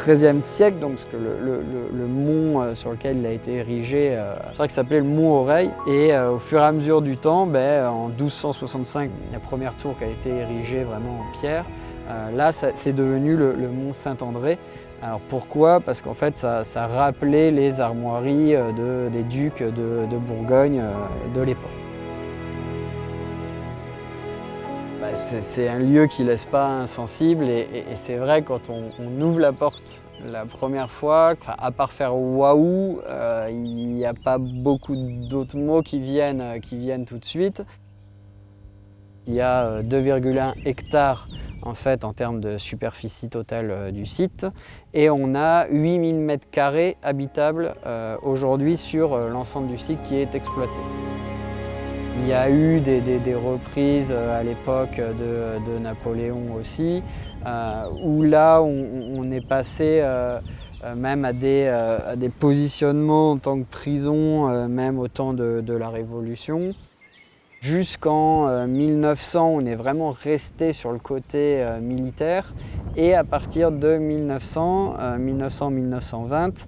XIIIe siècle, donc, parce que le mont sur lequel il a été érigé, c'est vrai que ça s'appelait le Mont Oreille. Et au fur et à mesure du temps, en 1265, la première tour qui a été érigée vraiment en pierre, là c'est devenu le Mont Saint-André. Alors pourquoi? Parce qu'en fait ça rappelait les armoiries des ducs de Bourgogne de l'époque. C'est un lieu qui ne laisse pas insensible et c'est vrai quand on ouvre la porte la première fois, à part faire waouh, il n'y a pas beaucoup d'autres mots qui viennent tout de suite. Il y a 2,1 hectares en fait en termes de superficie totale du site et on a 8000 m² habitables aujourd'hui sur l'ensemble du site qui est exploité. Il y a eu des reprises à l'époque de Napoléon aussi, où là on est passé même à des positionnements en tant que prison, même au temps de la Révolution. Jusqu'en 1900, on est vraiment resté sur le côté militaire et à partir de 1900-1920,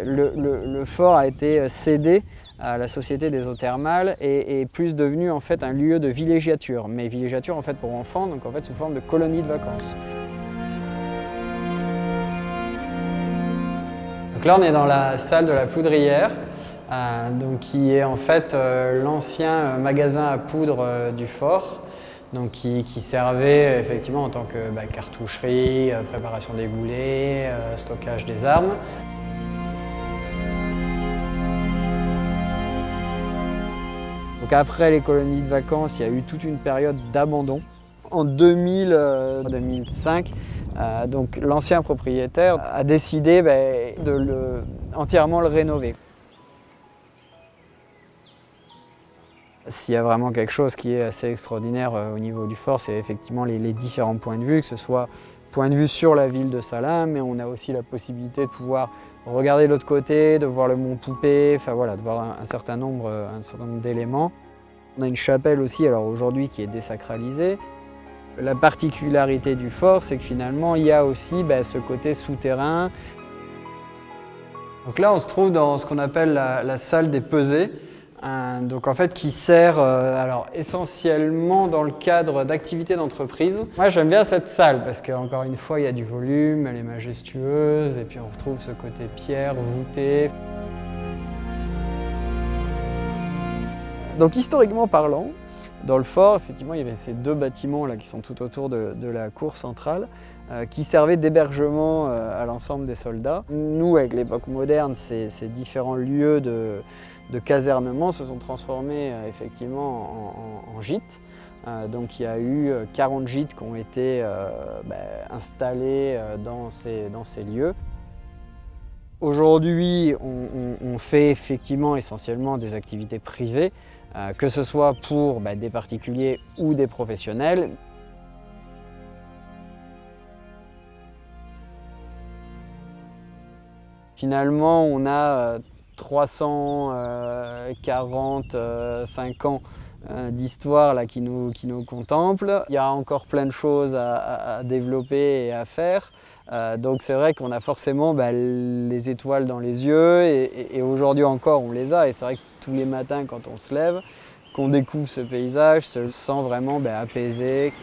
le fort a été cédé à la Société des eaux thermales et est plus devenu en fait un lieu de villégiature, mais villégiature en fait pour enfants, donc en fait sous forme de colonie de vacances. Donc là on est dans la salle de la poudrière, donc qui est en fait l'ancien magasin à poudre du fort, donc qui servait effectivement en tant que cartoucherie, préparation des goulets, stockage des armes. Donc après les colonies de vacances, il y a eu toute une période d'abandon. En 2000-2005, donc l'ancien propriétaire a décidé de entièrement le rénover. S'il y a vraiment quelque chose qui est assez extraordinaire au niveau du fort, c'est effectivement les différents points de vue, que ce soit point de vue sur la ville de Salins, mais on a aussi la possibilité de pouvoir regarder de l'autre côté, de voir le mont Poupée, enfin voilà, de voir un certain nombre d'éléments. On a une chapelle aussi, alors aujourd'hui qui est désacralisée. La particularité du fort, c'est que finalement il y a aussi ce côté souterrain. Donc là on se trouve dans ce qu'on appelle la salle des pesées. Donc en fait qui sert alors essentiellement dans le cadre d'activités d'entreprise. Moi j'aime bien cette salle parce qu'encore une fois il y a du volume, elle est majestueuse et puis on retrouve ce côté pierre voûté. Donc historiquement parlant, dans le fort, effectivement, il y avait ces deux bâtiments là, qui sont tout autour de la cour centrale qui servaient d'hébergement à l'ensemble des soldats. Nous, avec l'époque moderne, ces différents lieux de casernement se sont transformés effectivement en gîtes. Donc il y a eu 40 gîtes qui ont été installés dans ces lieux. Aujourd'hui, on fait effectivement essentiellement des activités privées, que ce soit pour des particuliers ou des professionnels. Finalement, on a 345 ans d'histoire là, qui nous contemple. Il y a encore plein de choses à développer et à faire. Donc c'est vrai qu'on a forcément les étoiles dans les yeux et aujourd'hui encore on les a. Et c'est vrai que tous les matins quand on se lève, qu'on découvre ce paysage, se sent vraiment apaisé.